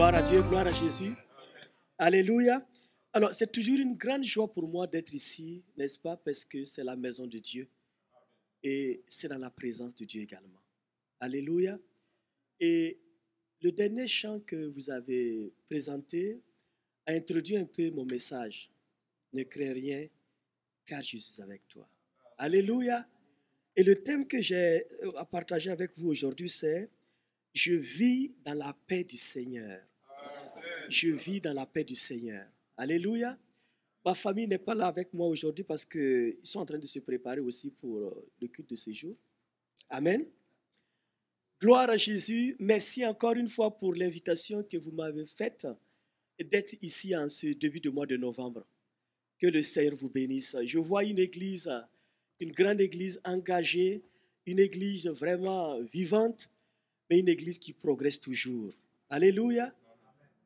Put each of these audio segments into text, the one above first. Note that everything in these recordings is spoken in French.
Gloire à Dieu, gloire à Jésus. Alléluia. Alors, c'est toujours une grande joie pour moi d'être ici, n'est-ce pas? Parce que c'est la maison de Dieu. Et c'est dans la présence de Dieu également. Alléluia. Et le dernier chant que vous avez présenté a introduit un peu mon message. Ne crains rien, car je suis avec toi. Alléluia. Et le thème que j'ai à partager avec vous aujourd'hui, c'est « Je vis dans la paix du Seigneur ». Je vis dans la paix du Seigneur. Alléluia. Ma famille n'est pas là avec moi aujourd'hui parce qu'ils sont en train de se préparer aussi pour le culte de ce jour. Amen. Gloire à Jésus. Merci encore une fois pour l'invitation que vous m'avez faite d'être ici en ce début de mois de novembre. Que le Seigneur vous bénisse. Je vois une église, une grande église engagée, une église vraiment vivante, mais une église qui progresse toujours. Alléluia.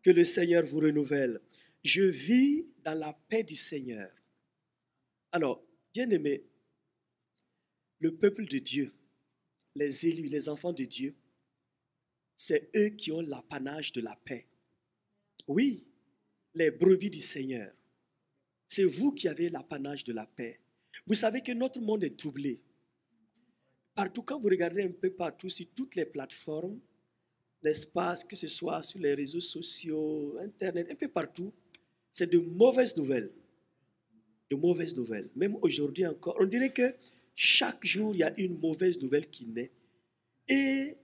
Que le Seigneur vous renouvelle. Je vis dans la paix du Seigneur. Alors, bien-aimés, le peuple de Dieu, les élus, les enfants de Dieu, c'est eux qui ont l'apanage de la paix. Oui, les brebis du Seigneur. C'est vous qui avez l'apanage de la paix. Vous savez que notre monde est troublé. Partout, quand vous regardez un peu partout, sur toutes les plateformes, n'est-ce pas, que ce soit sur les réseaux sociaux, Internet, un peu partout, c'est de mauvaises nouvelles. De mauvaises nouvelles. Même aujourd'hui encore, on dirait que chaque jour, il y a une mauvaise nouvelle qui naît. Et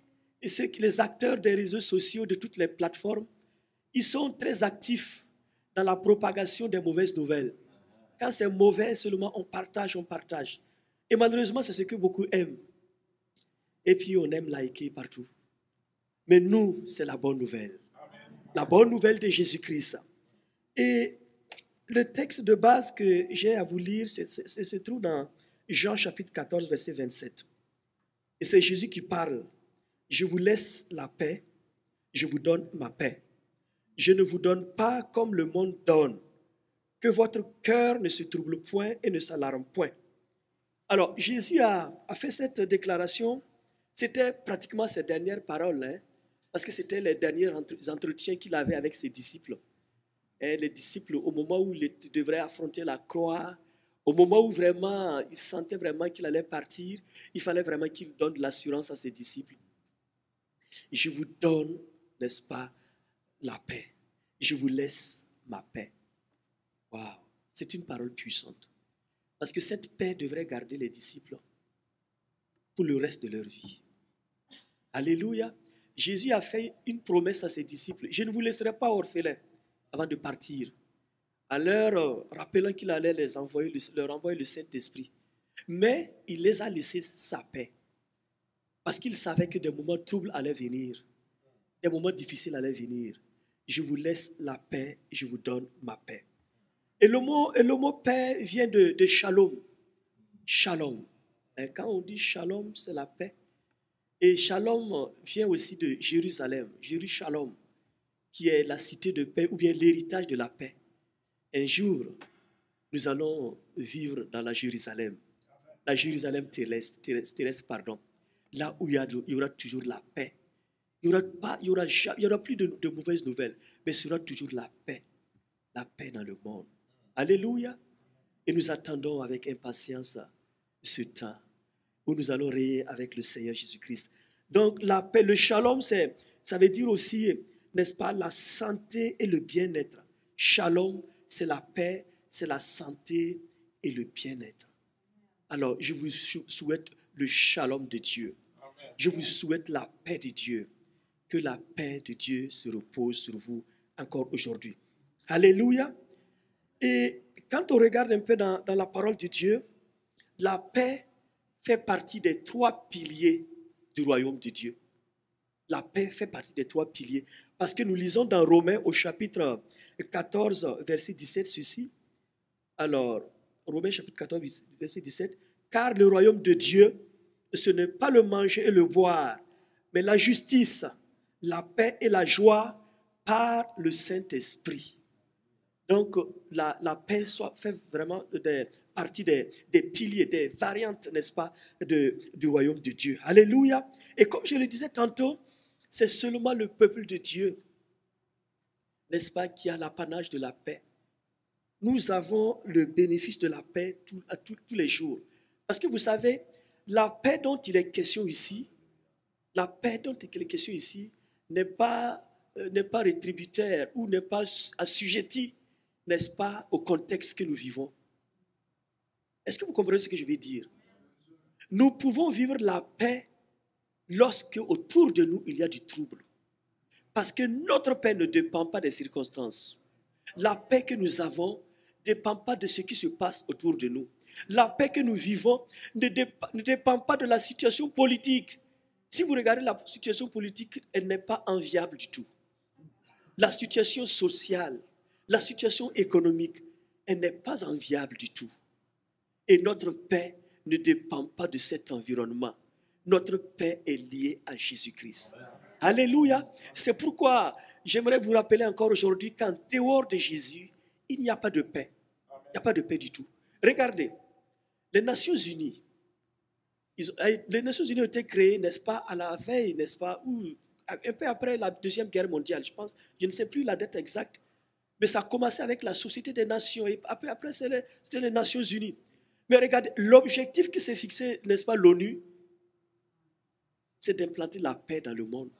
les acteurs des réseaux sociaux, de toutes les plateformes, ils sont très actifs dans la propagation des mauvaises nouvelles. Quand c'est mauvais, seulement on partage, on partage. Et malheureusement, c'est ce que beaucoup aiment. Et puis, on aime liker partout. Mais nous, c'est la bonne nouvelle. La bonne nouvelle de Jésus-Christ. Et le texte de base que j'ai à vous lire se trouve dans Jean chapitre 14, verset 27. Et c'est Jésus qui parle. Je vous laisse la paix, je vous donne ma paix. Je ne vous donne pas comme le monde donne. Que votre cœur ne se trouble point et ne s'alarme point. Alors, Jésus a fait cette déclaration. C'était pratiquement ses dernières paroles, hein, parce que c'était les derniers entretiens qu'il avait avec ses disciples. Et les disciples, au moment où ils devraient affronter la croix, au moment où vraiment il sentait vraiment qu'il allait partir, il fallait vraiment qu'il donne l'assurance à ses disciples. Je vous donne, n'est-ce pas, la paix. Je vous laisse ma paix. Waouh, c'est une parole puissante. Parce que cette paix devrait garder les disciples pour le reste de leur vie. Alléluia. Jésus a fait une promesse à ses disciples. Je ne vous laisserai pas orphelins avant de partir. À leur rappelant qu'il allait leur envoyer le Saint-Esprit. Mais il les a laissés sa paix. Parce qu'il savait que des moments troubles allaient venir. Des moments difficiles allaient venir. Je vous laisse la paix, je vous donne ma paix. Et le mot paix vient de shalom. Shalom. Et quand on dit shalom, c'est la paix. Et shalom vient aussi de Jérusalem. Jérusalem, qui est la cité de paix ou bien l'héritage de la paix. Un jour, nous allons vivre dans la Jérusalem terrestre, pardon, là où il y aura toujours la paix. Il n'y aura plus de mauvaises nouvelles, mais il y aura toujours la paix dans le monde. Alléluia. Et nous attendons avec impatience ce temps où nous allons régner avec le Seigneur Jésus-Christ. Donc la paix, le shalom, ça veut dire aussi, n'est-ce pas, la santé et le bien-être. Shalom, c'est la paix, c'est la santé et le bien-être. Alors, je vous souhaite le shalom de Dieu. Je vous souhaite la paix de Dieu. Que la paix de Dieu se repose sur vous encore aujourd'hui. Alléluia. Et quand on regarde un peu dans la parole de Dieu, la paix fait partie des 3 piliers du royaume de Dieu. La paix fait partie des 3 piliers. Parce que nous lisons dans Romains au chapitre 14, verset 17, ceci. Alors, Romains chapitre 14, verset 17. Car le royaume de Dieu, ce n'est pas le manger et le boire, mais la justice, la paix et la joie par le Saint-Esprit. Donc, la paix fait vraiment partie des piliers, des variantes, n'est-ce pas, du royaume de Dieu. Alléluia. Et comme je le disais tantôt, c'est seulement le peuple de Dieu n'est-ce pas, qui a l'apanage de la paix. Nous avons le bénéfice de la paix tous les jours. Parce que vous savez, la paix dont il est question ici, la paix dont il est question ici n'est pas rétributaire ou n'est pas assujettie, n'est-ce pas, au contexte que nous vivons. Est-ce que vous comprenez ce que je veux dire? Nous pouvons vivre la paix lorsque autour de nous il y a du trouble. Parce que notre paix ne dépend pas des circonstances. La paix que nous avons ne dépend pas de ce qui se passe autour de nous. La paix que nous vivons ne dépend pas de la situation politique. Si vous regardez la situation politique, elle n'est pas enviable du tout. La situation sociale, la situation économique, elle n'est pas enviable du tout. Et notre paix ne dépend pas de cet environnement. Notre paix est liée à Jésus-Christ. Alléluia. C'est pourquoi j'aimerais vous rappeler encore aujourd'hui qu'en dehors de Jésus, il n'y a pas de paix. Il n'y a pas de paix du tout. Regardez, les Nations Unies, les Nations Unies ont été créées, n'est-ce pas, à la veille, n'est-ce pas, ou un peu après la Deuxième Guerre mondiale, je pense, je ne sais plus la date exacte, mais ça a commencé avec la Société des Nations, et après c'était les Nations Unies. Mais regardez, l'objectif qui s'est fixé, n'est-ce pas, l'ONU, c'est d'implanter la paix dans le monde.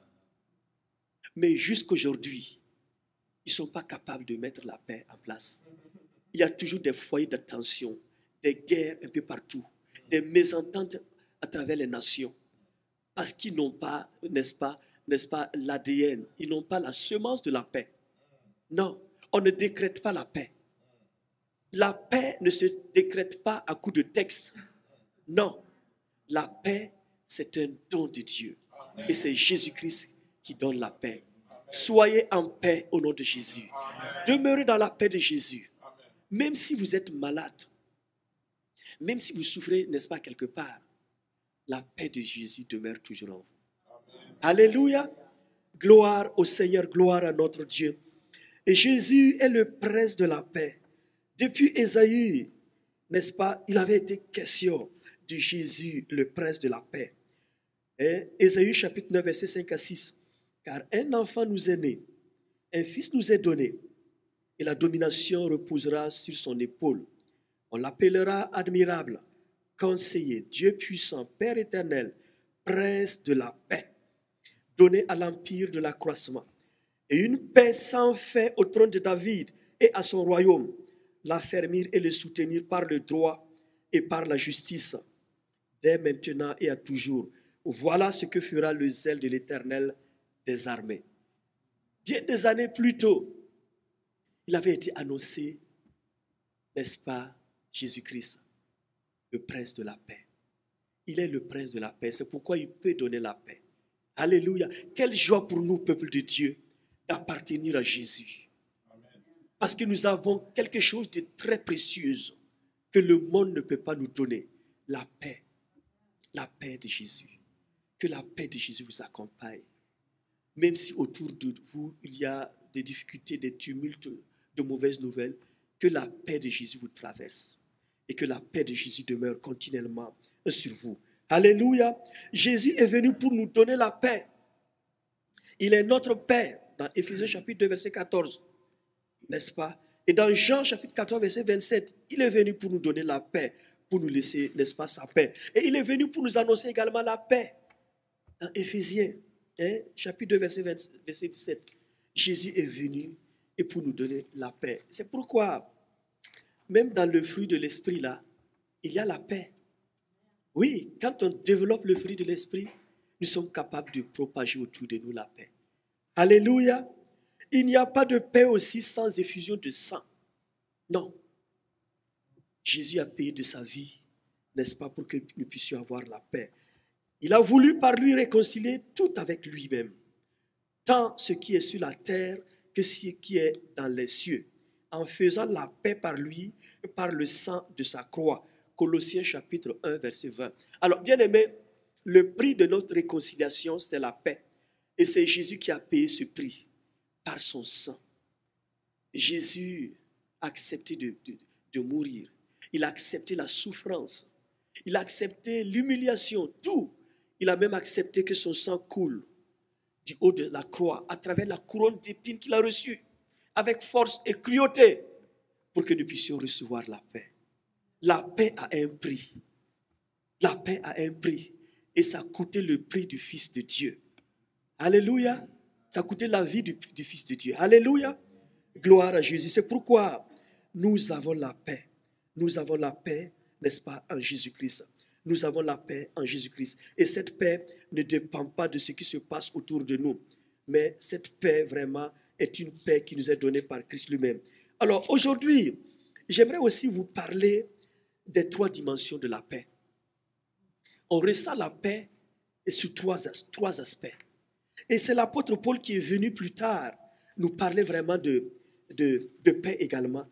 Mais jusqu'aujourd'hui, ils ne sont pas capables de mettre la paix en place. Il y a toujours des foyers de tension, des guerres un peu partout, des mésententes à travers les nations, parce qu'ils n'ont pas, n'est-ce pas, l'ADN, ils n'ont pas la semence de la paix. Non, on ne décrète pas la paix. La paix ne se décrète pas à coup de texte. Non, la paix, c'est un don de Dieu. Et c'est Jésus-Christ qui donne la paix. Soyez en paix au nom de Jésus. Demeurez dans la paix de Jésus. Même si vous êtes malade, même si vous souffrez, n'est-ce pas, quelque part, la paix de Jésus demeure toujours en vous. Alléluia. Gloire au Seigneur, gloire à notre Dieu. Et Jésus est le prince de la paix. Depuis Ésaïe, n'est-ce pas, il avait été question de Jésus, le prince de la paix. Et Ésaïe chapitre 9, versets 5 à 6. Car un enfant nous est né, un fils nous est donné, et la domination reposera sur son épaule. On l'appellera admirable, conseiller, Dieu puissant, Père éternel, prince de la paix, donné à l'empire de l'accroissement. Et une paix sans fin au trône de David et à son royaume, l'affermir et le soutenir par le droit et par la justice, dès maintenant et à toujours. Voilà ce que fera le zèle de l'Éternel des armées. Bien des années plus tôt, il avait été annoncé, n'est-ce pas, Jésus-Christ, le prince de la paix. Il est le prince de la paix, c'est pourquoi il peut donner la paix. Alléluia. Quelle joie pour nous, peuple de Dieu, d'appartenir à Jésus. Parce que nous avons quelque chose de très précieux que le monde ne peut pas nous donner. La paix de Jésus. Que la paix de Jésus vous accompagne. Même si autour de vous, il y a des difficultés, des tumultes, de mauvaises nouvelles, que la paix de Jésus vous traverse. Et que la paix de Jésus demeure continuellement sur vous. Alléluia. Jésus est venu pour nous donner la paix. Il est notre paix. Dans Éphésiens chapitre 2, verset 14. N'est-ce pas? Et dans Jean chapitre 14, verset 27, il est venu pour nous donner la paix, pour nous laisser, n'est-ce pas, sa paix. Et il est venu pour nous annoncer également la paix. Dans Éphésiens, chapitre 2, verset 17, Jésus est venu et pour nous donner la paix. C'est pourquoi, même dans le fruit de l'esprit, là, il y a la paix. Oui, quand on développe le fruit de l'esprit, nous sommes capables de propager autour de nous la paix. Alléluia. Il n'y a pas de paix aussi sans effusion de sang. Non. Jésus a payé de sa vie, n'est-ce pas, pour que nous puissions avoir la paix. Il a voulu par lui réconcilier tout avec lui-même, tant ce qui est sur la terre que ce qui est dans les cieux, en faisant la paix par lui, par le sang de sa croix. Colossiens chapitre 1, verset 20. Alors, bien aimé, le prix de notre réconciliation, c'est la paix. Et c'est Jésus qui a payé ce prix par son sang. Jésus a accepté de mourir. Il a accepté la souffrance. Il a accepté l'humiliation, tout. Il a même accepté que son sang coule du haut de la croix à travers la couronne d'épines qu'il a reçue. avec force et cruauté pour que nous puissions recevoir la paix. La paix a un prix. La paix a un prix. Et ça a coûté le prix du Fils de Dieu. Alléluia. Ça a coûté la vie du Fils de Dieu. Alléluia. Gloire à Jésus. C'est pourquoi nous avons la paix. Nous avons la paix, n'est-ce pas, en Jésus-Christ. Nous avons la paix en Jésus-Christ. Et cette paix ne dépend pas de ce qui se passe autour de nous. Mais cette paix, vraiment, est une paix qui nous est donnée par Christ lui-même. Alors, aujourd'hui, j'aimerais aussi vous parler des 3 dimensions de la paix. On ressent la paix sous trois aspects. Et c'est l'apôtre Paul qui est venu plus tard nous parler vraiment de paix également.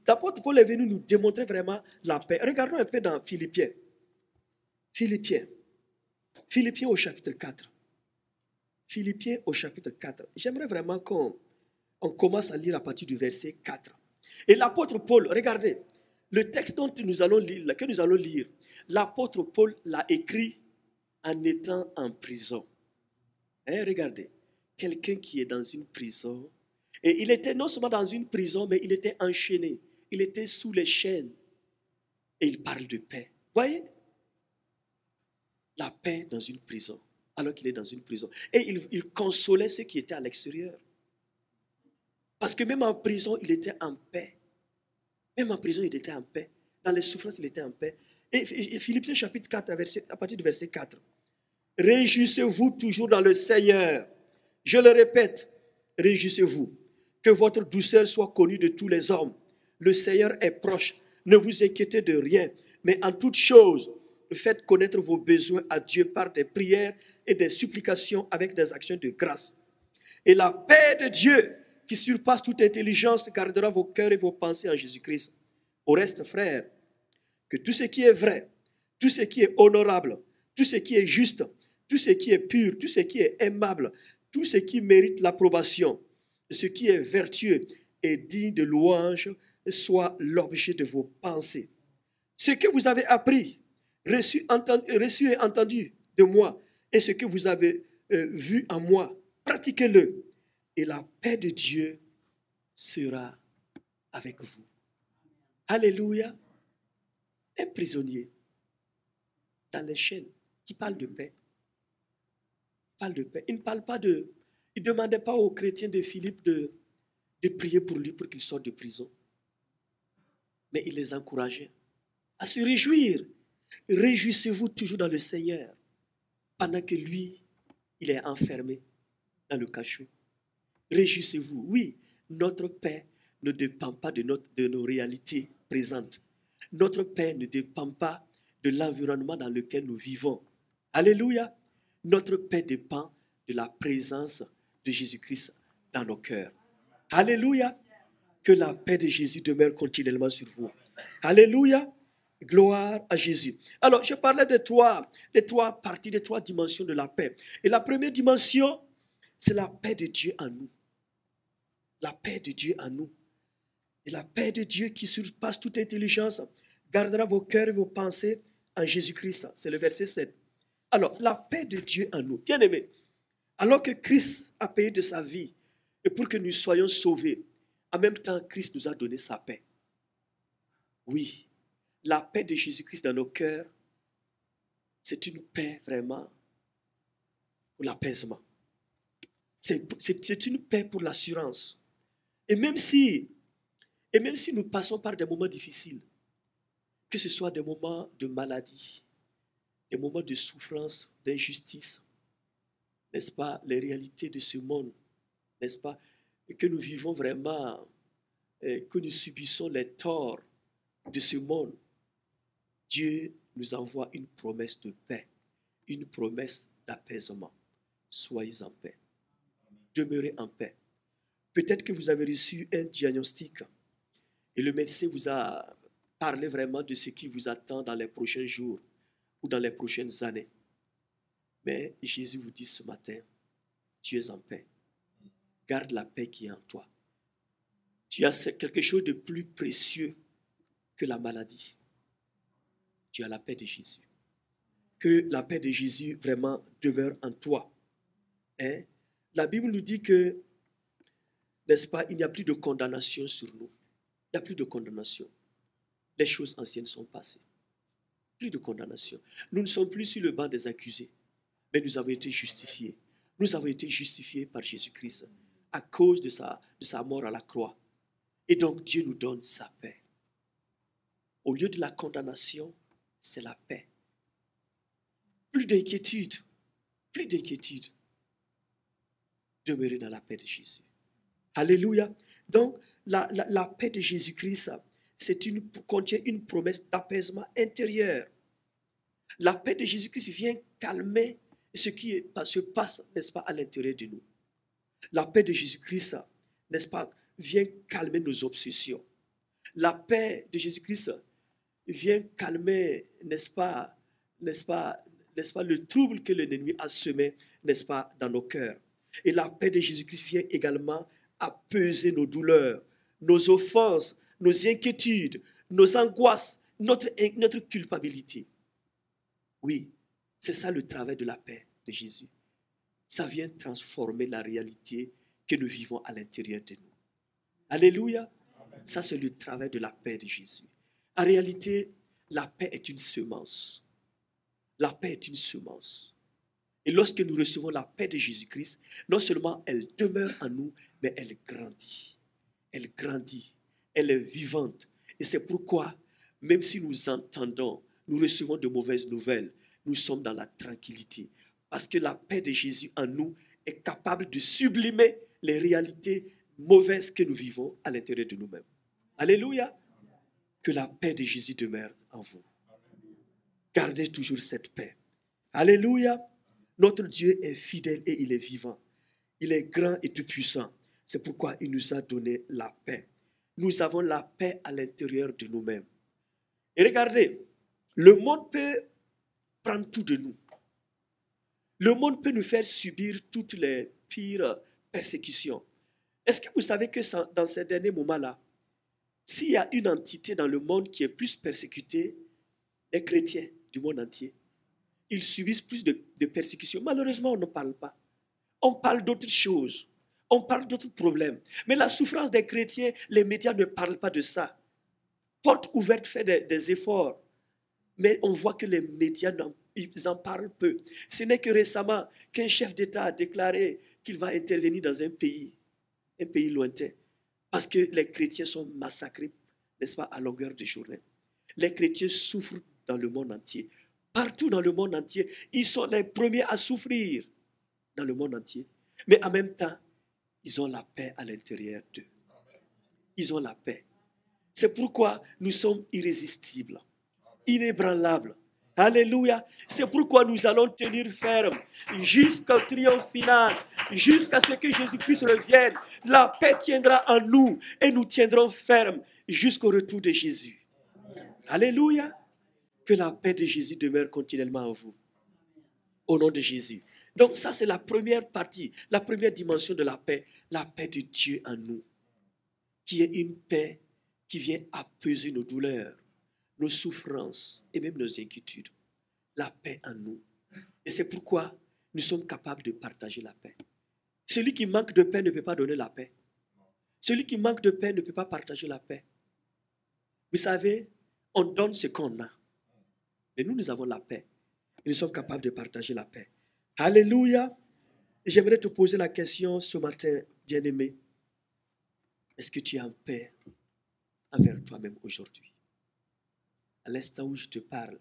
L'apôtre Paul est venu nous démontrer vraiment la paix. Regardons un peu dans Philippiens. Philippiens au chapitre 4. Philippiens au chapitre 4. J'aimerais vraiment qu'on commence à lire à partir du verset 4. Et l'apôtre Paul, regardez, le texte que nous allons lire, l'apôtre Paul l'a écrit en étant en prison. Regardez, quelqu'un qui est dans une prison, et il était non seulement dans une prison, mais il était enchaîné, il était sous les chaînes, et il parle de paix. Voyez, la paix dans une prison, alors qu'il est dans une prison. Et il consolait ceux qui étaient à l'extérieur. Parce que même en prison, il était en paix. Même en prison, il était en paix. Dans les souffrances, il était en paix. Et Philippiens chapitre 4, à partir du verset 4. Réjouissez-vous toujours dans le Seigneur. Je le répète, réjouissez-vous. Que votre douceur soit connue de tous les hommes. Le Seigneur est proche. Ne vous inquiétez de rien. Mais en toute chose, faites connaître vos besoins à Dieu par des prières et des supplications avec des actions de grâce. Et la paix de Dieu, qui surpasse toute intelligence, gardera vos cœurs et vos pensées en Jésus-Christ. Au reste, frères, que tout ce qui est vrai, tout ce qui est honorable, tout ce qui est juste, tout ce qui est pur, tout ce qui est aimable, tout ce qui mérite l'approbation, ce qui est vertueux et digne de louange, soit l'objet de vos pensées. Ce que vous avez appris, reçu et entendu de moi, et ce que vous avez vu en moi, pratiquez-le. Et la paix de Dieu sera avec vous. Alléluia. Un prisonnier dans les chaînes qui parle de paix. Parle de paix. Il ne demandait pas aux chrétiens de Philippe de prier pour lui pour qu'il sorte de prison. Mais il les encourageait à se réjouir. Réjouissez-vous toujours dans le Seigneur pendant que lui, il est enfermé dans le cachot. Réjouissez-vous. Oui, notre paix ne dépend pas de nos réalités présentes. Notre paix ne dépend pas de l'environnement dans lequel nous vivons. Alléluia. Notre paix dépend de la présence de Jésus-Christ dans nos cœurs. Alléluia. Que la paix de Jésus demeure continuellement sur vous. Alléluia. Gloire à Jésus. Alors, je parlais des trois parties, des 3 dimensions de la paix. Et la première dimension, c'est la paix de Dieu en nous. La paix de Dieu en nous. Et la paix de Dieu qui surpasse toute intelligence gardera vos cœurs et vos pensées en Jésus-Christ. C'est le verset 7. Alors, la paix de Dieu en nous. Bien aimé, alors que Christ a payé de sa vie et pour que nous soyons sauvés, en même temps, Christ nous a donné sa paix. Oui, la paix de Jésus-Christ dans nos cœurs, c'est une paix vraiment pour l'apaisement. C'est une paix pour l'assurance. Et même si nous passons par des moments difficiles, que ce soit des moments de maladie, des moments de souffrance, d'injustice, n'est-ce pas, les réalités de ce monde, n'est-ce pas, et que nous vivons vraiment, que nous subissons les torts de ce monde, Dieu nous envoie une promesse de paix, une promesse d'apaisement. Soyez en paix. Demeurez en paix. Peut-être que vous avez reçu un diagnostic et le médecin vous a parlé vraiment de ce qui vous attend dans les prochains jours ou dans les prochaines années. Mais Jésus vous dit ce matin, tu es en paix. Garde la paix qui est en toi. Tu as quelque chose de plus précieux que la maladie. Tu as la paix de Jésus. Que la paix de Jésus vraiment demeure en toi. La Bible nous dit que n'est-ce pas, il n'y a plus de condamnation sur nous. Il n'y a plus de condamnation. Les choses anciennes sont passées. Plus de condamnation. Nous ne sommes plus sur le banc des accusés, mais nous avons été justifiés. Nous avons été justifiés par Jésus-Christ à cause de sa mort à la croix. Et donc Dieu nous donne sa paix. Au lieu de la condamnation, c'est la paix. Plus d'inquiétude. Plus d'inquiétude. Demeurer dans la paix de Jésus. Alléluia. Donc, la paix de Jésus-Christ, contient une promesse d'apaisement intérieur. La paix de Jésus-Christ vient calmer ce qui se passe, n'est-ce pas, à l'intérieur de nous. La paix de Jésus-Christ, n'est-ce pas, vient calmer nos obsessions. La paix de Jésus-Christ vient calmer, n'est-ce pas, le trouble que l'ennemi a semé, n'est-ce pas, dans nos cœurs. Et la paix de Jésus-Christ vient également apaiser nos douleurs, nos offenses, nos inquiétudes, nos angoisses, notre culpabilité. Oui, c'est ça le travail de la paix de Jésus. Ça vient transformer la réalité que nous vivons à l'intérieur de nous. Alléluia. Amen. Ça, c'est le travail de la paix de Jésus. En réalité, la paix est une semence. La paix est une semence. Et lorsque nous recevons la paix de Jésus-Christ, non seulement elle demeure en nous, mais elle grandit. Elle grandit. Elle est vivante. Et c'est pourquoi, même si nous entendons, nous recevons de mauvaises nouvelles, nous sommes dans la tranquillité. Parce que la paix de Jésus en nous est capable de sublimer les réalités mauvaises que nous vivons à l'intérieur de nous-mêmes. Alléluia. Que la paix de Jésus demeure en vous. Gardez toujours cette paix. Alléluia. Notre Dieu est fidèle et il est vivant. Il est grand et tout-puissant. C'est pourquoi il nous a donné la paix. Nous avons la paix à l'intérieur de nous-mêmes. Et regardez, le monde peut prendre tout de nous. Le monde peut nous faire subir toutes les pires persécutions. Est-ce que vous savez que dans ces derniers moments-là, s'il y a une entité dans le monde qui est plus persécutée, les chrétiens du monde entier, ils subissent plus de persécutions. Malheureusement, on ne parle pas. On parle d'autres choses. On parle d'autres problèmes. Mais la souffrance des chrétiens, les médias ne parlent pas de ça. Porte ouverte fait des efforts. Mais on voit que les médias ils en parlent peu. Ce n'est que récemment qu'un chef d'État a déclaré qu'il va intervenir dans un pays lointain. Parce que les chrétiens sont massacrés, n'est-ce pas, à longueur de journée. Les chrétiens souffrent dans le monde entier. Partout dans le monde entier, ils sont les premiers à souffrir dans le monde entier. Mais en même temps, ils ont la paix à l'intérieur d'eux. Ils ont la paix. C'est pourquoi nous sommes irrésistibles, inébranlables. Alléluia. C'est pourquoi nous allons tenir ferme jusqu'au triomphe final, jusqu'à ce que Jésus-Christ revienne. La paix tiendra en nous et nous tiendrons fermes jusqu'au retour de Jésus. Alléluia. Que la paix de Jésus demeure continuellement en vous. Au nom de Jésus. Donc ça, c'est la première partie, la première dimension de la paix de Dieu en nous, qui est une paix qui vient apaiser nos douleurs, nos souffrances et même nos inquiétudes. La paix en nous. Et c'est pourquoi nous sommes capables de partager la paix. Celui qui manque de paix ne peut pas donner la paix. Celui qui manque de paix ne peut pas partager la paix. Vous savez, on donne ce qu'on a. Mais nous avons la paix. Et nous sommes capables de partager la paix. Alléluia. Et j'aimerais te poser la question ce matin, bien-aimé. Est-ce que tu es en paix envers toi-même aujourd'hui? À l'instant où je te parle,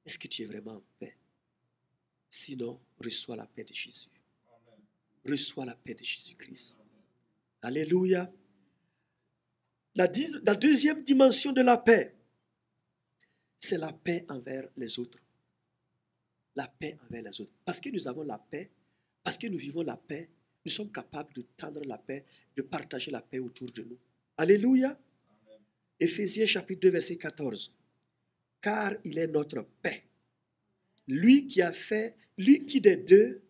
est-ce que tu es vraiment en paix? Sinon, reçois la paix de Jésus. Reçois la paix de Jésus-Christ. Alléluia. La deuxième dimension de la paix, c'est la paix envers les autres. La paix envers les autres. Parce que nous avons la paix, parce que nous vivons la paix, nous sommes capables de tendre la paix, de partager la paix autour de nous. Alléluia. Amen. Éphésiens chapitre 2, verset 14. Car il est notre paix. Lui qui des deux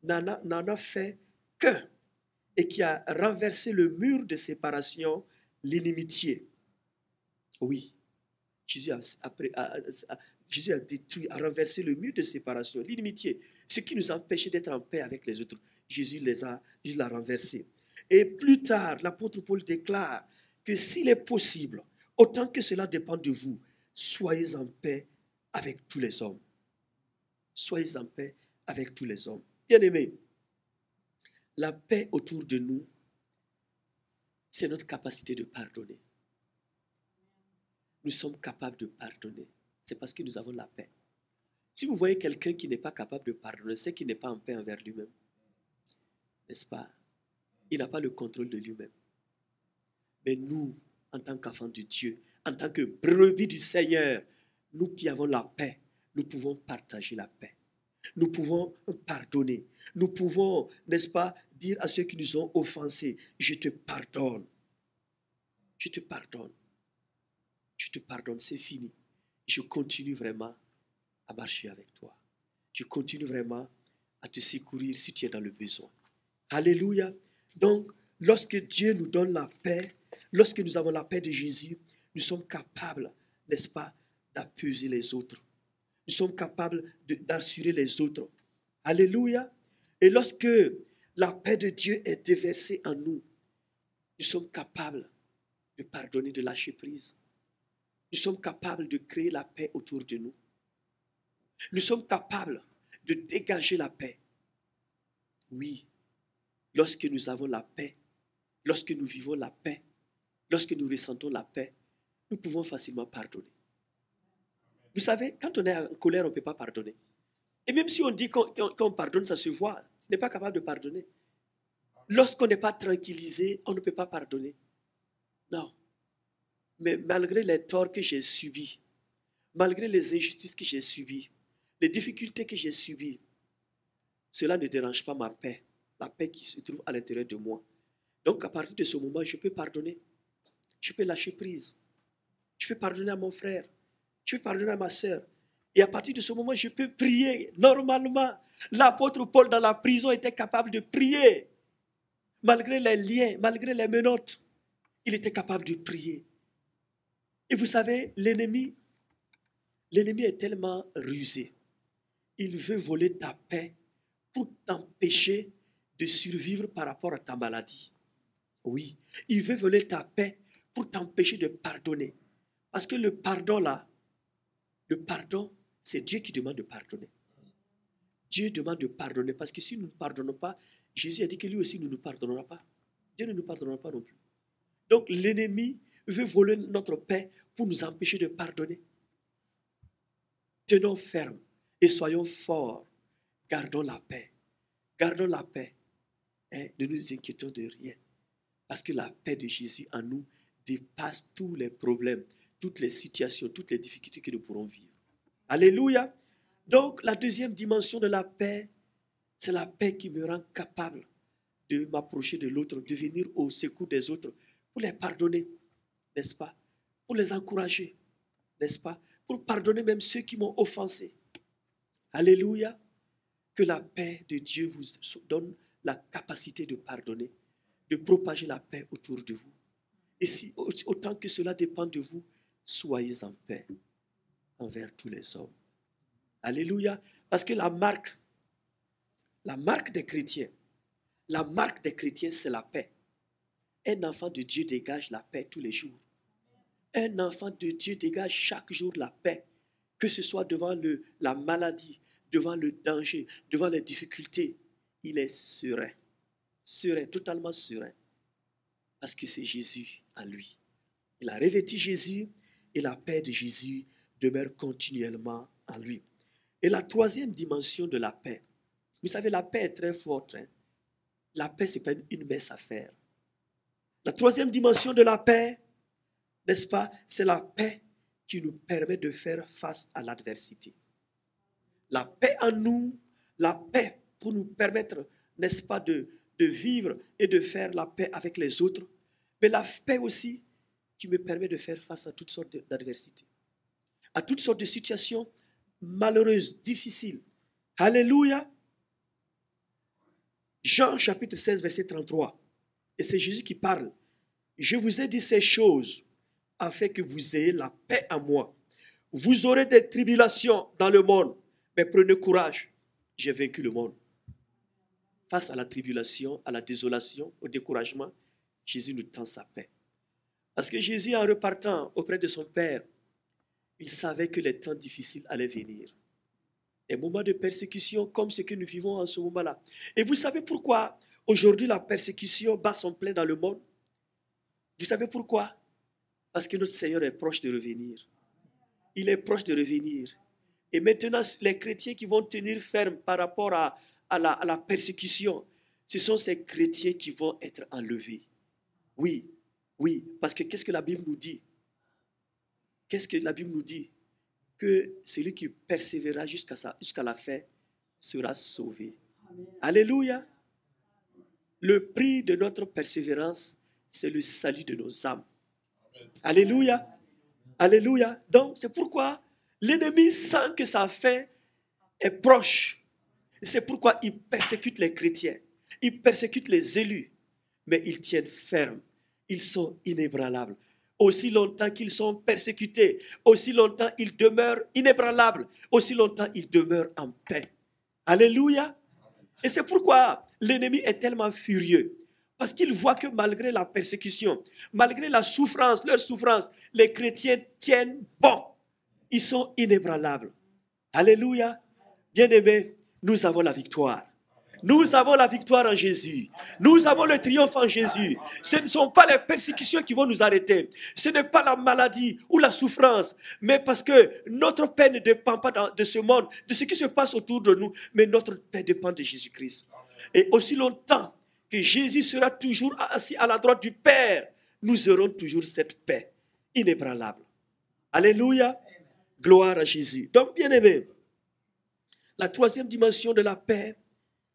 n'en a fait qu'un et qui a renversé le mur de séparation, l'inimitié. Oui. Jésus a détruit, a renversé le mur de séparation, l'inimitié, ce qui nous empêchait d'être en paix avec les autres. Jésus l'a renversé. Et plus tard, l'apôtre Paul déclare que s'il est possible, autant que cela dépend de vous, soyez en paix avec tous les hommes. Soyez en paix avec tous les hommes. Bien-aimés, la paix autour de nous, c'est notre capacité de pardonner. Nous sommes capables de pardonner. C'est parce que nous avons la paix. Si vous voyez quelqu'un qui n'est pas capable de pardonner, c'est qu'il n'est pas en paix envers lui-même. N'est-ce pas? Il n'a pas le contrôle de lui-même. Mais nous, en tant qu'enfants de Dieu, en tant que brebis du Seigneur, nous qui avons la paix, nous pouvons partager la paix. Nous pouvons pardonner. Nous pouvons, n'est-ce pas, dire à ceux qui nous ont offensés, je te pardonne. Je te pardonne. Je te pardonne, c'est fini. Je continue vraiment à marcher avec toi. Je continue vraiment à te secourir si tu es dans le besoin. Alléluia. Donc, lorsque Dieu nous donne la paix, lorsque nous avons la paix de Jésus, nous sommes capables, n'est-ce pas, d'apaiser les autres. Nous sommes capables d'assurer les autres. Alléluia. Et lorsque la paix de Dieu est déversée en nous, nous sommes capables de pardonner, de lâcher prise. Nous sommes capables de créer la paix autour de nous. Nous sommes capables de dégager la paix. Oui, lorsque nous avons la paix, lorsque nous vivons la paix, lorsque nous ressentons la paix, nous pouvons facilement pardonner. Vous savez, quand on est en colère, on ne peut pas pardonner. Et même si on dit qu'on pardonne, ça se voit. On n'est pas capable de pardonner. Lorsqu'on n'est pas tranquillisé, on ne peut pas pardonner. Non. Mais malgré les torts que j'ai subis, malgré les injustices que j'ai subies, les difficultés que j'ai subies, cela ne dérange pas ma paix, la paix qui se trouve à l'intérieur de moi. Donc à partir de ce moment, je peux pardonner. Je peux lâcher prise. Je peux pardonner à mon frère. Je peux pardonner à ma soeur. Et à partir de ce moment, je peux prier normalement. L'apôtre Paul dans la prison était capable de prier. Malgré les liens, malgré les menottes, il était capable de prier. Et vous savez, l'ennemi est tellement rusé. Il veut voler ta paix pour t'empêcher de survivre par rapport à ta maladie. Oui, il veut voler ta paix pour t'empêcher de pardonner. Parce que le pardon là, le pardon, c'est Dieu qui demande de pardonner. Dieu demande de pardonner parce que si nous ne pardonnons pas, Jésus a dit que lui aussi ne nous pardonnera pas. Dieu ne nous pardonnera pas non plus. Donc l'ennemi veut voler notre paix pour nous empêcher de pardonner. Tenons ferme et soyons forts. Gardons la paix. Gardons la paix. Et ne nous inquiétons de rien. Parce que la paix de Jésus en nous dépasse tous les problèmes, toutes les situations, toutes les difficultés que nous pourrons vivre. Alléluia. Donc, la deuxième dimension de la paix, c'est la paix qui me rend capable de m'approcher de l'autre, de venir au secours des autres, pour les pardonner, n'est-ce pas? Pour les encourager, n'est-ce pas? Pour pardonner même ceux qui m'ont offensé. Alléluia. Que la paix de Dieu vous donne la capacité de pardonner, de propager la paix autour de vous. Et si autant que cela dépend de vous, soyez en paix envers tous les hommes. Alléluia. Parce que la marque des chrétiens, c'est la paix. Un enfant de Dieu dégage la paix tous les jours. Un enfant de Dieu dégage chaque jour la paix, que ce soit devant la maladie, devant le danger, devant les difficultés. Il est serein, totalement serein, parce que c'est Jésus en lui. Il a revêtu Jésus et la paix de Jésus demeure continuellement en lui. Et la troisième dimension de la paix, vous savez, la paix est très forte. La paix, ce n'est pas une mince affaire. La troisième dimension de la paix, n'est-ce pas, c'est la paix qui nous permet de faire face à l'adversité. La paix en nous, la paix pour nous permettre, n'est-ce pas, de vivre et de faire la paix avec les autres, mais la paix aussi qui me permet de faire face à toutes sortes d'adversités, à toutes sortes de situations malheureuses, difficiles. Alléluia. Jean chapitre 16, verset 33. Et c'est Jésus qui parle. Je vous ai dit ces choses afin que vous ayez la paix en moi. Vous aurez des tribulations dans le monde, mais prenez courage. J'ai vaincu le monde. face à la tribulation, à la désolation, au découragement, Jésus nous tend sa paix. Parce que Jésus, en repartant auprès de son Père, il savait que les temps difficiles allaient venir. Des moments de persécution comme ce que nous vivons en ce moment-là. Et vous savez pourquoi aujourd'hui la persécution bat son plein dans le monde? Vous savez pourquoi? Parce que notre Seigneur est proche de revenir. Il est proche de revenir. Et maintenant, les chrétiens qui vont tenir ferme par rapport à la persécution, ce sont ces chrétiens qui vont être enlevés. Oui, oui, parce que qu'est-ce que la Bible nous dit? Qu'est-ce que la Bible nous dit? Que celui qui persévérera jusqu'à la fin sera sauvé. Amen. Alléluia. Le prix de notre persévérance, c'est le salut de nos âmes. Amen. Alléluia. Alléluia. Donc, c'est pourquoi l'ennemi sent que sa fin est proche. C'est pourquoi il persécute les chrétiens. Il persécute les élus. Mais ils tiennent ferme. Ils sont inébranlables. Aussi longtemps qu'ils sont persécutés, aussi longtemps ils demeurent inébranlables, aussi longtemps ils demeurent en paix. Alléluia. Et c'est pourquoi l'ennemi est tellement furieux. Parce qu'il voit que malgré la persécution, malgré la souffrance, leur souffrance, les chrétiens tiennent bon. Ils sont inébranlables. Alléluia. Bien-aimés, nous avons la victoire. Nous avons la victoire en Jésus. Nous avons le triomphe en Jésus. Ce ne sont pas les persécutions qui vont nous arrêter. Ce n'est pas la maladie ou la souffrance. Mais parce que notre paix ne dépend pas de ce monde, de ce qui se passe autour de nous. Mais notre paix dépend de Jésus-Christ. Et aussi longtemps que Jésus sera toujours assis à la droite du Père, nous aurons toujours cette paix inébranlable. Alléluia. Gloire à Jésus. Donc, bien-aimés, la troisième dimension de la paix,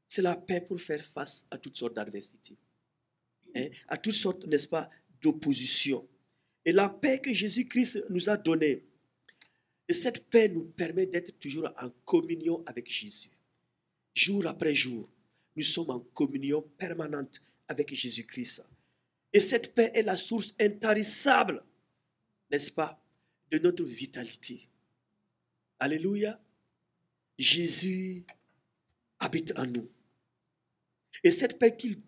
c'est la paix pour faire face à toutes sortes d'adversités, à toutes sortes, n'est-ce pas, d'oppositions. Et la paix que Jésus-Christ nous a donnée, et cette paix nous permet d'être toujours en communion avec Jésus. Jour après jour, nous sommes en communion permanente avec Jésus-Christ. Et cette paix est la source intarissable, n'est-ce pas, de notre vitalité. Alléluia. Jésus habite en nous. Et cette paix qu'il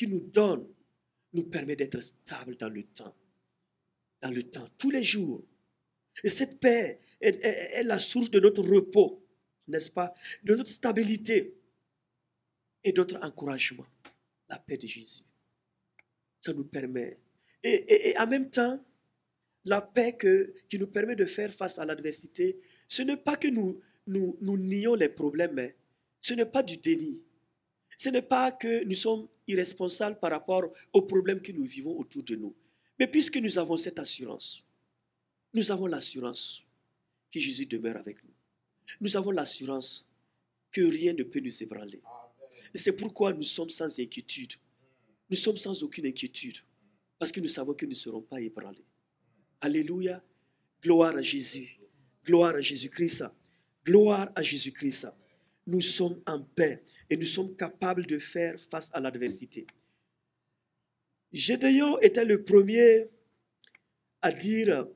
nous donne, nous permet d'être stables dans le temps, tous les jours. Et cette paix est la source de notre repos, n'est-ce pas, de notre stabilité et de notre encouragement. La paix de Jésus. Ça nous permet. Et en même temps, la paix qui nous permet de faire face à l'adversité, ce n'est pas que nous nions les problèmes, mais ce n'est pas du déni. Ce n'est pas que nous sommes irresponsables par rapport aux problèmes que nous vivons autour de nous. Mais puisque nous avons cette assurance, nous avons l'assurance que Jésus demeure avec nous. Nous avons l'assurance que rien ne peut nous ébranler. Et c'est pourquoi nous sommes sans inquiétude. Nous sommes sans aucune inquiétude. Parce que nous savons que nous ne serons pas ébranlés. Alléluia. Gloire à Jésus. Gloire à Jésus-Christ. Gloire à Jésus-Christ. Nous sommes en paix et nous sommes capables de faire face à l'adversité. Gédéon était le premier à dire,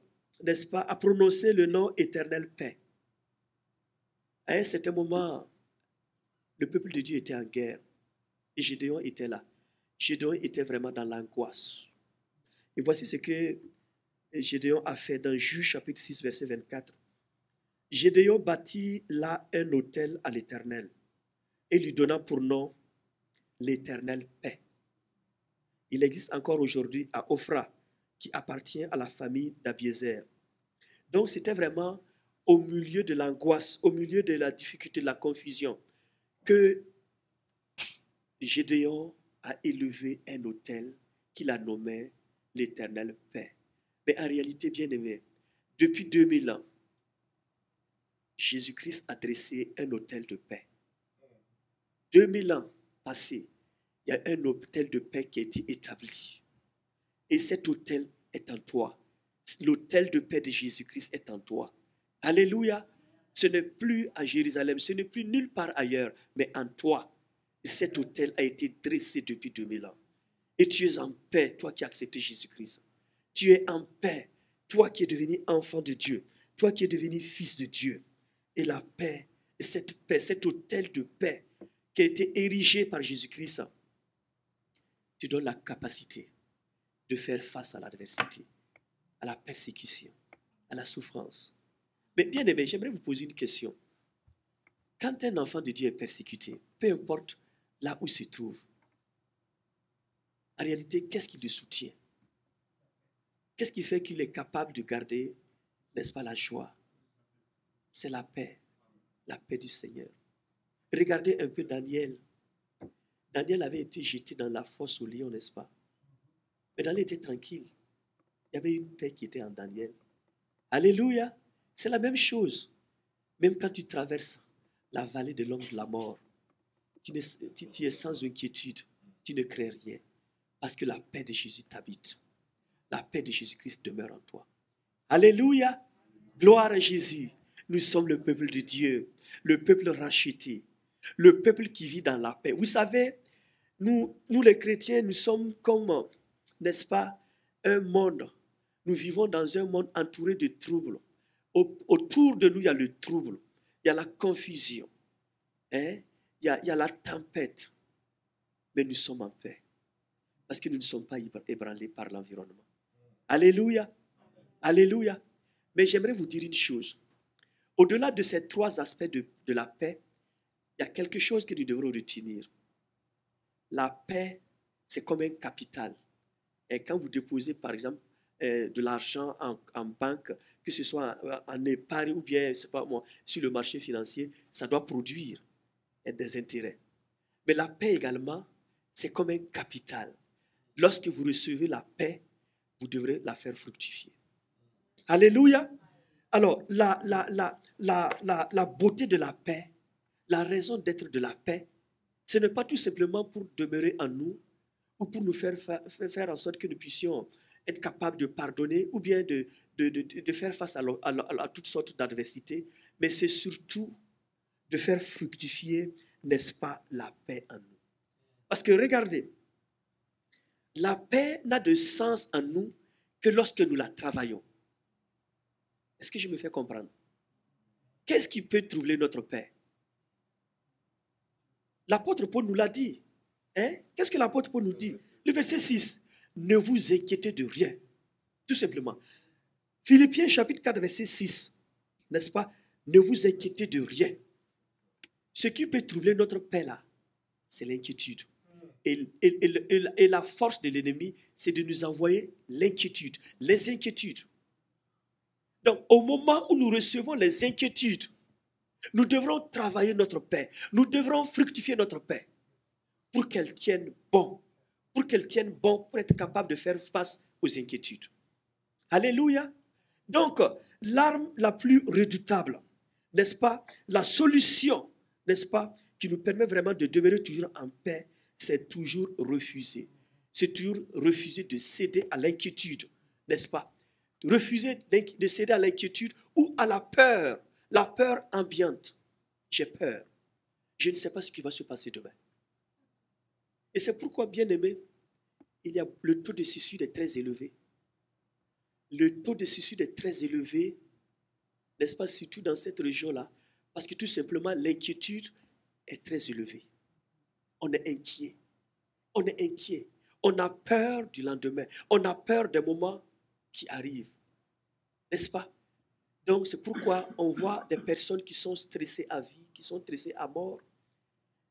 n'est-ce pas, à prononcer le nom éternel paix. À un certain moment, le peuple de Dieu était en guerre et Gédéon était là. Gédéon était vraiment dans l'angoisse. Et voici ce que Gédéon a fait dans Juge chapitre 6, verset 24. Gédéon bâtit là un autel à l'Éternel et lui donna pour nom l'Éternel paix. Il existe encore aujourd'hui à Ophra, qui appartient à la famille d'Abiézer. Donc c'était vraiment au milieu de l'angoisse, au milieu de la difficulté, de la confusion, que Gédéon a élevé un autel qu'il a nommé l'Éternel paix. Mais en réalité, bien aimé, depuis 2000 ans, Jésus-Christ a dressé un autel de paix. 2000 ans passés, il y a un autel de paix qui a été établi. Et cet autel est en toi. L'autel de paix de Jésus-Christ est en toi. Alléluia. Ce n'est plus à Jérusalem, ce n'est plus nulle part ailleurs, mais en toi. Et cet autel a été dressé depuis 2000 ans. Et tu es en paix, toi qui as accepté Jésus-Christ. Tu es en paix, toi qui es devenu enfant de Dieu, toi qui es devenu fils de Dieu. Et la paix, cet autel de paix qui a été érigée par Jésus-Christ te donne la capacité de faire face à l'adversité, à la persécution, à la souffrance. Mais bien aimé, j'aimerais vous poser une question. Quand un enfant de Dieu est persécuté, peu importe là où il se trouve, en réalité, qu'est-ce qui le soutient? Qu'est-ce qui fait qu'il est capable de garder, n'est-ce pas, la joie? C'est la paix du Seigneur. Regardez un peu Daniel. Daniel avait été jeté dans la fosse au lion, n'est-ce pas? Mais Daniel était tranquille. Il y avait une paix qui était en Daniel. Alléluia. C'est la même chose. Même quand tu traverses la vallée de l'ombre de la mort, tu es sans inquiétude. Tu ne crains rien. Parce que la paix de Jésus t'habite. La paix de Jésus-Christ demeure en toi. Alléluia. Gloire à Jésus. Nous sommes le peuple de Dieu. Le peuple racheté. Le peuple qui vit dans la paix. Vous savez, nous les chrétiens, nous sommes comme, n'est-ce pas, un monde. Nous vivons dans un monde entouré de troubles. Autour de nous, il y a le trouble. Il y a la confusion. Il y a la tempête. Mais nous sommes en paix. Parce que nous ne sommes pas ébranlés par l'environnement. Alléluia. Alléluia. Mais j'aimerais vous dire une chose. Au-delà de ces trois aspects de la paix, il y a quelque chose que nous devrons retenir. La paix, c'est comme un capital. Et quand vous déposez, par exemple, de l'argent en banque, que ce soit en épargne ou bien, c'est pas moi, sur le marché financier, ça doit produire des intérêts. Mais la paix également, c'est comme un capital. Lorsque vous recevez la paix, vous devrez la faire fructifier. Alléluia. Alors, la beauté de la paix, la raison d'être de la paix, ce n'est pas tout simplement pour demeurer en nous ou pour nous faire en sorte que nous puissions être capables de pardonner ou bien de faire face à toutes sortes d'adversités, mais c'est surtout de faire fructifier, n'est-ce pas, la paix en nous. Parce que regardez, la paix n'a de sens en nous que lorsque nous la travaillons. Est-ce que je me fais comprendre? Qu'est-ce qui peut troubler notre paix? L'apôtre Paul nous l'a dit. Qu'est-ce que l'apôtre Paul nous dit? Le verset 6. Ne vous inquiétez de rien. Tout simplement. Philippiens chapitre 4, verset 6. N'est-ce pas? Ne vous inquiétez de rien. Ce qui peut troubler notre paix là, c'est l'inquiétude. Et la force de l'ennemi, c'est de nous envoyer l'inquiétude, les inquiétudes. Donc, au moment où nous recevons les inquiétudes, nous devrons travailler notre paix. Nous devrons fructifier notre paix pour qu'elle tienne bon. Pour qu'elle tienne bon, pour être capable de faire face aux inquiétudes. Alléluia. Donc, l'arme la plus redoutable, n'est-ce pas? La solution, n'est-ce pas, qui nous permet vraiment de demeurer toujours en paix, c'est toujours refuser. C'est toujours refuser de céder à l'inquiétude, n'est-ce pas? Refuser de céder à l'inquiétude ou à la peur ambiante. J'ai peur. Je ne sais pas ce qui va se passer demain. Et c'est pourquoi, bien aimé, il y a le taux de suicide est très élevé. Le taux de suicide est très élevé, n'est-ce pas, surtout dans cette région-là, parce que tout simplement, l'inquiétude est très élevée. On est inquiet. On est inquiet. On a peur du lendemain. On a peur des moments qui arrivent. N'est-ce pas? Donc, c'est pourquoi on voit des personnes qui sont stressées à vie, qui sont stressées à mort,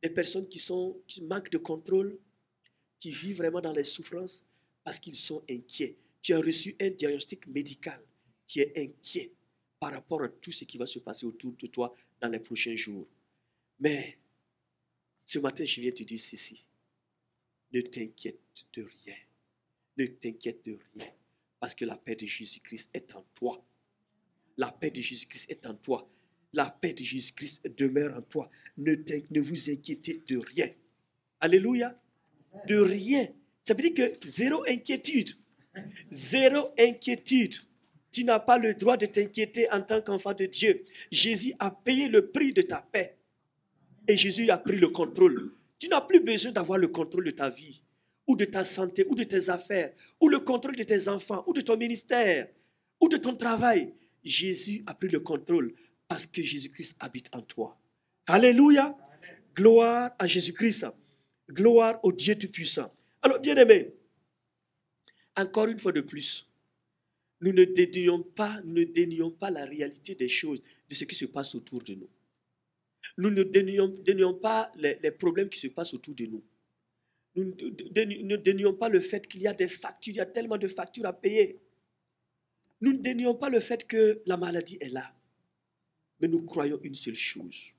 des personnes qui manquent de contrôle, qui vivent vraiment dans les souffrances parce qu'ils sont inquiets. Tu as reçu un diagnostic médical. Tu es inquiet par rapport à tout ce qui va se passer autour de toi dans les prochains jours. Mais ce matin, je viens te dire ceci. Ne t'inquiète de rien. Ne t'inquiète de rien. Parce que la paix de Jésus-Christ est en toi. La paix de Jésus-Christ est en toi. La paix de Jésus-Christ demeure en toi. Ne vous inquiétez de rien. Alléluia. De rien. Ça veut dire que zéro inquiétude. Zéro inquiétude. Tu n'as pas le droit de t'inquiéter en tant qu'enfant de Dieu. Jésus a payé le prix de ta paix. Et Jésus a pris le contrôle. Tu n'as plus besoin d'avoir le contrôle de ta vie, ou de ta santé, ou de tes affaires, ou le contrôle de tes enfants, ou de ton ministère, ou de ton travail. Jésus a pris le contrôle parce que Jésus-Christ habite en toi. Alléluia. Gloire à Jésus-Christ. Gloire au Dieu Tout-Puissant. Alors, bien-aimés, encore une fois de plus, nous ne dénions pas la réalité des choses, de ce qui se passe autour de nous. Nous ne dénions pas les problèmes qui se passent autour de nous. Nous ne dénions pas le fait qu'il y a des factures, il y a tellement de factures à payer. Nous ne dénions pas le fait que la maladie est là. Mais nous croyons une seule chose.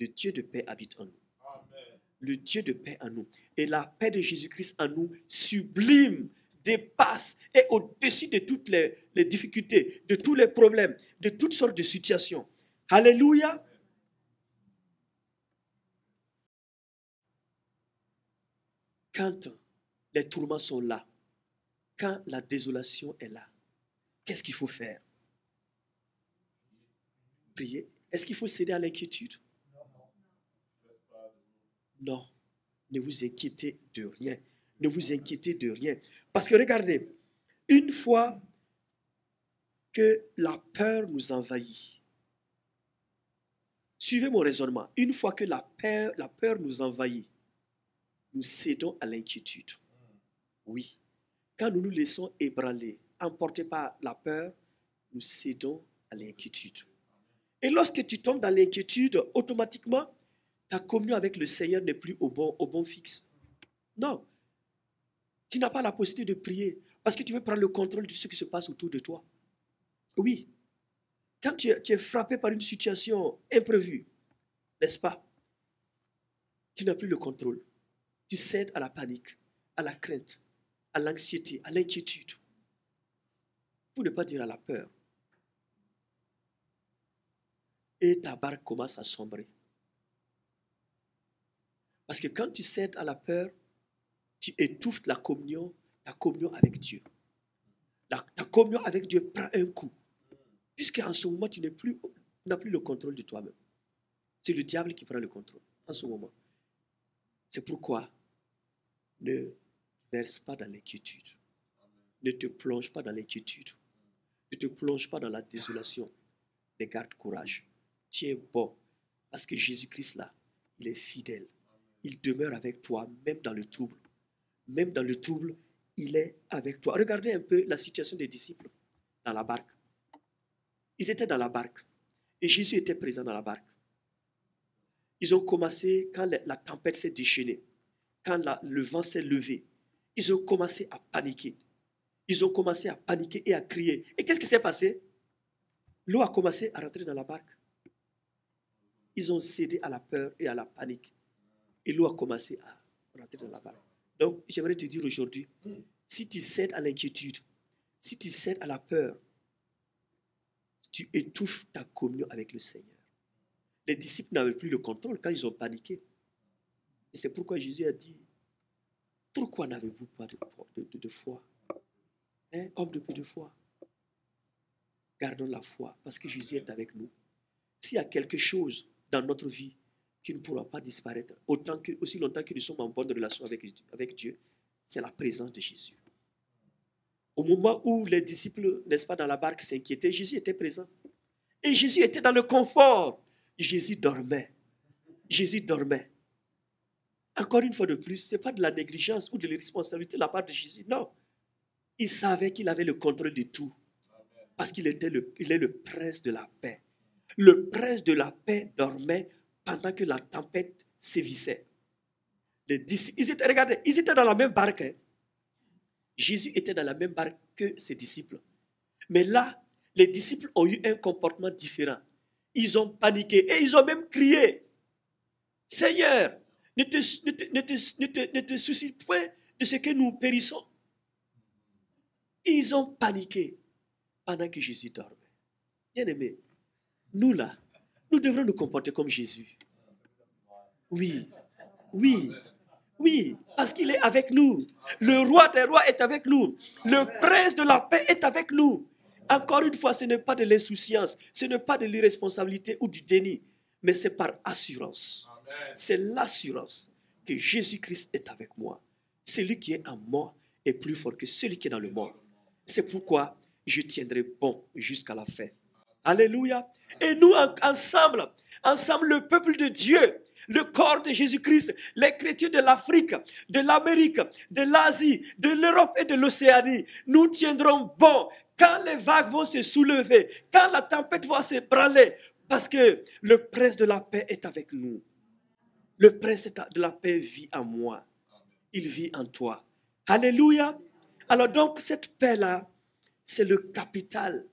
Le Dieu de paix habite en nous. Amen. Le Dieu de paix en nous. Et la paix de Jésus-Christ en nous sublime, dépasse et au-dessus de toutes les difficultés, de tous les problèmes, de toutes sortes de situations. Alléluia. Quand les tourments sont là, quand la désolation est là, qu'est-ce qu'il faut faire? Prier. Est-ce qu'il faut céder à l'inquiétude? Non. Ne vous inquiétez de rien. Ne vous inquiétez de rien. Parce que regardez, une fois que la peur nous envahit, suivez mon raisonnement, une fois que la peur nous envahit, nous cédons à l'inquiétude. Oui. Quand nous nous laissons ébranler, emportés par la peur, nous cédons à l'inquiétude. Et lorsque tu tombes dans l'inquiétude, automatiquement, ta communion avec le Seigneur n'est plus au bon fixe. Non. Tu n'as pas la possibilité de prier parce que tu veux prendre le contrôle de ce qui se passe autour de toi. Oui. Quand tu es frappé par une situation imprévue, n'est-ce pas? Tu n'as plus le contrôle. Tu cèdes à la panique, à la crainte, à l'anxiété, à l'inquiétude. Pour ne pas dire à la peur. Et ta barque commence à sombrer. Parce que quand tu cèdes à la peur, tu étouffes ta communion avec Dieu. Ta communion avec Dieu prend un coup. Puisqu'en ce moment, tu n'as plus le contrôle de toi-même. C'est le diable qui prend le contrôle en ce moment. C'est pourquoi ne verse pas dans l'inquiétude. Ne te plonge pas dans l'inquiétude. Ne te plonge pas dans la désolation. Mais garde courage. Tiens bon. Parce que Jésus-Christ, là, il est fidèle. Il demeure avec toi, même dans le trouble. Même dans le trouble, il est avec toi. Regardez un peu la situation des disciples dans la barque. Ils étaient dans la barque. Et Jésus était présent dans la barque. Ils ont commencé, quand la tempête s'est déchaînée, quand le vent s'est levé, ils ont commencé à paniquer. Ils ont commencé à paniquer et à crier. Et qu'est-ce qui s'est passé? L'eau a commencé à rentrer dans la barque. Ils ont cédé à la peur et à la panique. Et l'eau a commencé à rentrer dans la barque. Donc, j'aimerais te dire aujourd'hui, si tu cèdes à l'inquiétude, si tu cèdes à la peur, tu étouffes ta communion avec le Seigneur. Les disciples n'avaient plus le contrôle quand ils ont paniqué. Et c'est pourquoi Jésus a dit, pourquoi n'avez-vous pas de foi? Homme de peu de foi. Gardons la foi, parce que Jésus est avec nous. S'il y a quelque chose dans notre vie qui ne pourra pas disparaître, aussi longtemps que nous sommes en bonne relation avec Dieu, c'est la présence de Jésus. Au moment où les disciples, n'est-ce pas, dans la barque s'inquiétaient, Jésus était présent. Et Jésus était dans le confort. Jésus dormait. Jésus dormait. Encore une fois de plus, ce n'est pas de la négligence ou de l'irresponsabilité de la part de Jésus. Non. Il savait qu'il avait le contrôle de tout. Parce qu'il est le prince de la paix. Le prince de la paix dormait pendant que la tempête sévissait. Regardez, ils étaient dans la même barque. Hein. Jésus était dans la même barque que ses disciples. Mais là, les disciples ont eu un comportement différent. Ils ont paniqué et ils ont même crié. Seigneur, ne te soucie point de ce que nous périssons. Ils ont paniqué pendant que Jésus dormait. Bien-aimés, nous là, nous devrons nous comporter comme Jésus. Oui, oui, oui, parce qu'il est avec nous. Le roi des rois est avec nous. Le prince de la paix est avec nous. Encore une fois, ce n'est pas de l'insouciance, ce n'est pas de l'irresponsabilité ou du déni, mais c'est par assurance. C'est l'assurance que Jésus-Christ est avec moi. Celui qui est en moi est plus fort que celui qui est dans le monde. C'est pourquoi je tiendrai bon jusqu'à la fin. Alléluia. Et nous, ensemble, le peuple de Dieu, le corps de Jésus-Christ, les chrétiens de l'Afrique, de l'Amérique, de l'Asie, de l'Europe et de l'Océanie, nous tiendrons bon quand les vagues vont se soulever, quand la tempête va se branler, parce que le prince de la paix est avec nous. Le prince de la paix vit en moi. Il vit en toi. Alléluia. Alors donc, cette paix-là, c'est le capital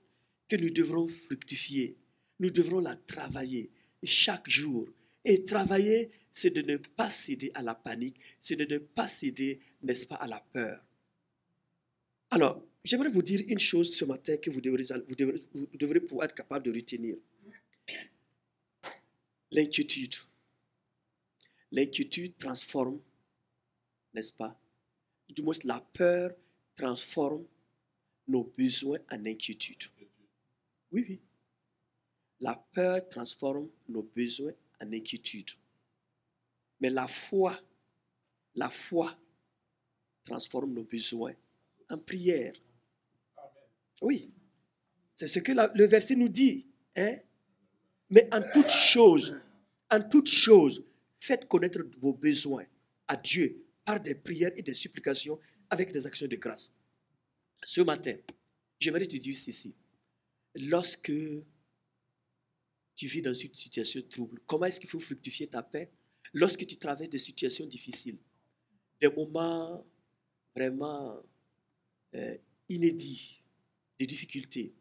que nous devrons fructifier. Nous devrons la travailler chaque jour. Et travailler, c'est de ne pas céder à la panique, c'est de ne pas céder, n'est-ce pas, à la peur. Alors, j'aimerais vous dire une chose ce matin que vous devrez pouvoir être capable de retenir. L'inquiétude. L'inquiétude transforme, n'est-ce pas? Du moins, la peur transforme nos besoins en inquiétude. Oui, oui. La peur transforme nos besoins en inquiétude. Mais la foi transforme nos besoins en prière. Oui, c'est ce que le verset nous dit. Hein? Mais en toute chose, faites connaître vos besoins à Dieu par des prières et des supplications avec des actions de grâce. Ce matin, j'aimerais te dire ceci. Lorsque tu vis dans une situation trouble, comment est-ce qu'il faut fructifier ta paix? Lorsque tu traverses des situations difficiles, des moments vraiment inédits, des difficultés,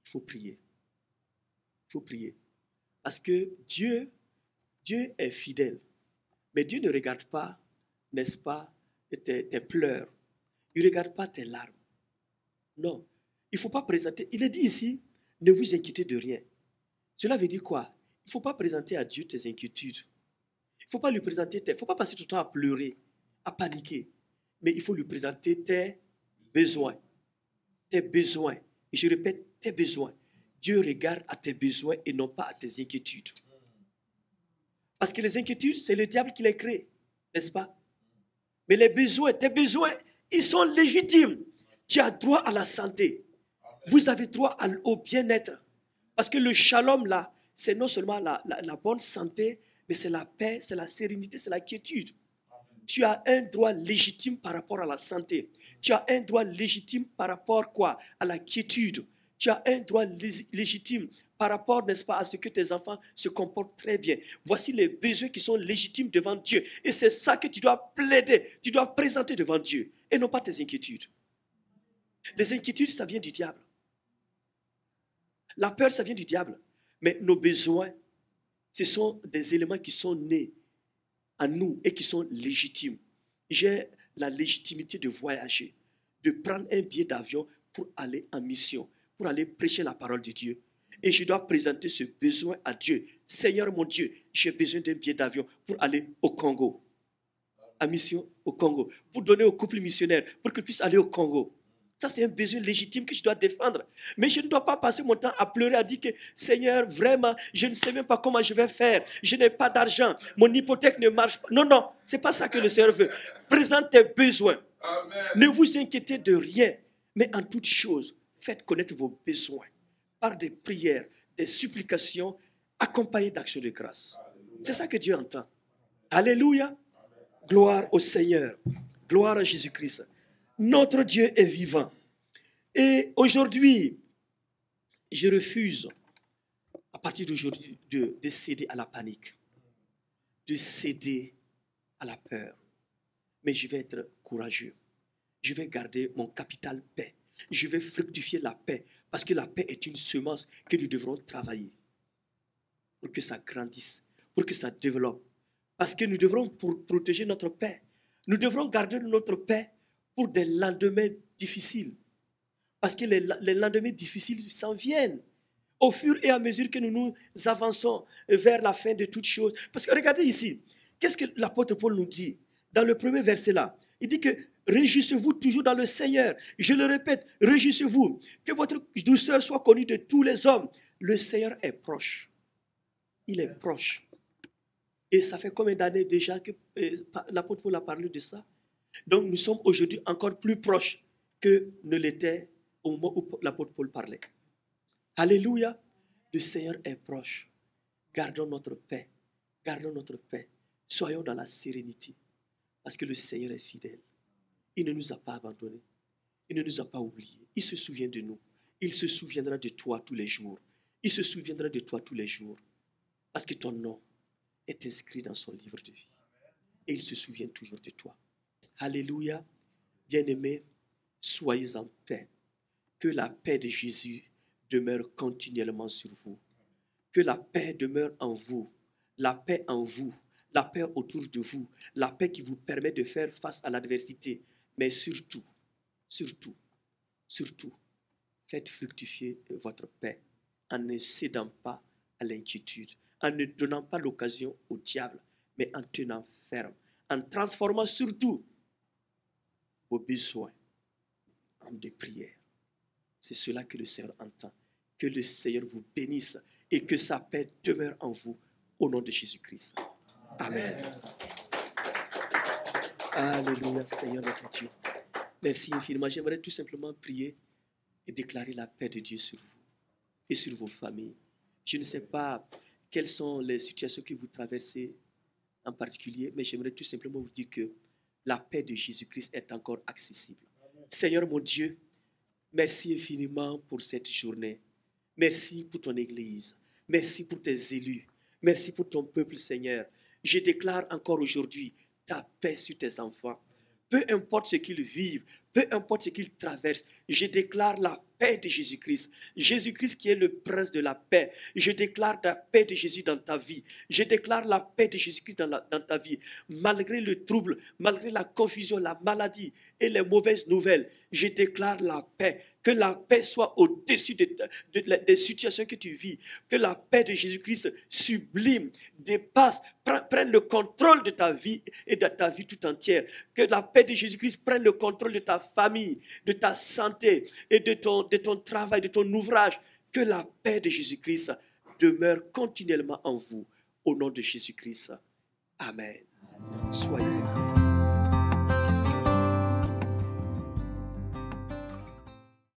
il faut prier. Il faut prier. Parce que Dieu est fidèle. Mais Dieu ne regarde pas, n'est-ce pas, tes pleurs. Il ne regarde pas tes larmes. Non. Il ne faut pas présenter. Il est dit ici, ne vous inquiétez de rien. Cela veut dire quoi? Il ne faut pas présenter à Dieu tes inquiétudes. Il ne faut pas lui présenter il ne faut pas passer tout le temps à pleurer, à paniquer. Mais il faut lui présenter tes besoins. Tes besoins. Et je répète, tes besoins. Dieu regarde à tes besoins et non pas à tes inquiétudes. Parce que les inquiétudes, c'est le diable qui les crée, n'est-ce pas? Mais les besoins, tes besoins, ils sont légitimes. Tu as droit à la santé. Vous avez droit au bien-être. Parce que le shalom, là, c'est non seulement la bonne santé, mais c'est la paix, c'est la sérénité, c'est la quiétude. Tu as un droit légitime par rapport à la santé. Tu as un droit légitime par rapport quoi? À la quiétude. Tu as un droit légitime par rapport, n'est-ce pas, à ce que tes enfants se comportent très bien. Voici les besoins qui sont légitimes devant Dieu. Et c'est ça que tu dois plaider, tu dois présenter devant Dieu, et non pas tes inquiétudes. Les inquiétudes, ça vient du diable. La peur, ça vient du diable. Mais nos besoins, ce sont des éléments qui sont nés en nous et qui sont légitimes. J'ai la légitimité de voyager, de prendre un billet d'avion pour aller en mission, pour aller prêcher la parole de Dieu. Et je dois présenter ce besoin à Dieu. Seigneur mon Dieu, j'ai besoin d'un billet d'avion pour aller au Congo. En mission au Congo. Pour donner au couple missionnaire, pour qu'il puisse aller au Congo. Ça, c'est un besoin légitime que je dois défendre. Mais je ne dois pas passer mon temps à pleurer, à dire que Seigneur, vraiment, je ne sais même pas comment je vais faire. Je n'ai pas d'argent. Mon hypothèque ne marche pas. Non, non, ce n'est pas ça que le Seigneur veut. Présente tes besoins. Amen. Ne vous inquiétez de rien. Mais en toute chose, faites connaître vos besoins par des prières, des supplications, accompagnées d'actions de grâce. C'est ça que Dieu entend. Alléluia. Amen. Gloire au Seigneur. Gloire à Jésus-Christ. Notre Dieu est vivant. Et aujourd'hui, je refuse, à partir d'aujourd'hui, de céder à la panique, de céder à la peur. Mais je vais être courageux. Je vais garder mon capital paix. Je vais fructifier la paix, parce que la paix est une semence que nous devrons travailler pour que ça grandisse, pour que ça développe. Parce que nous devrons protéger notre paix. Nous devrons garder notre paix pour des lendemains difficiles. Parce que les lendemains difficiles s'en viennent au fur et à mesure que nous avançons vers la fin de toutes choses. Parce que regardez ici, qu'est-ce que l'apôtre Paul nous dit dans le premier verset là? Il dit que réjouissez-vous toujours dans le Seigneur. Je le répète, réjouissez-vous. Que votre douceur soit connue de tous les hommes. Le Seigneur est proche. Il est proche. Et ça fait combien d'années déjà que l'apôtre Paul a parlé de ça? Donc nous sommes aujourd'hui encore plus proches que ne l'était au moment où l'apôtre Paul parlait. Alléluia, le Seigneur est proche. Gardons notre paix. Gardons notre paix. Soyons dans la sérénité. Parce que le Seigneur est fidèle. Il ne nous a pas abandonnés. Il ne nous a pas oubliés. Il se souvient de nous. Il se souviendra de toi tous les jours. Il se souviendra de toi tous les jours. Parce que ton nom est inscrit dans son livre de vie. Et il se souvient toujours de toi. Alléluia. Bien-aimés, soyez en paix. Que la paix de Jésus demeure continuellement sur vous. Que la paix demeure en vous. La paix en vous. La paix autour de vous. La paix qui vous permet de faire face à l'adversité. Mais surtout, faites fructifier votre paix en ne cédant pas à l'inquiétude, en ne donnant pas l'occasion au diable, mais en tenant ferme, en transformant surtout vos besoins en des prières. C'est cela que le Seigneur entend. Que le Seigneur vous bénisse et que sa paix demeure en vous au nom de Jésus-Christ. Amen. Alléluia, Seigneur notre Dieu. Merci infiniment. J'aimerais tout simplement prier et déclarer la paix de Dieu sur vous et sur vos familles. Je ne sais pas quelles sont les situations que vous traversez en particulier, mais j'aimerais tout simplement vous dire que la paix de Jésus-Christ est encore accessible. Seigneur mon Dieu, merci infiniment pour cette journée. Merci pour ton Église. Merci pour tes élus. Merci pour ton peuple, Seigneur. Je déclare encore aujourd'hui ta paix sur tes enfants. Peu importe ce qu'ils vivent, peu importe ce qu'ils traversent, je déclare la paix de Jésus-Christ. Jésus-Christ qui est le prince de la paix. Je déclare la paix de Jésus dans ta vie. Je déclare la paix de Jésus-Christ dans ta vie. Malgré le trouble, malgré la confusion, la maladie et les mauvaises nouvelles, je déclare la paix. Que la paix soit au-dessus des situations que tu vis. Que la paix de Jésus-Christ sublime, dépasse, prenne le contrôle de ta vie et de ta vie tout entière. Que la paix de Jésus-Christ prenne le contrôle de ta famille, de ta santé et de ton travail, de ton ouvrage. Que la paix de Jésus-Christ demeure continuellement en vous. Au nom de Jésus-Christ. Amen. Soyez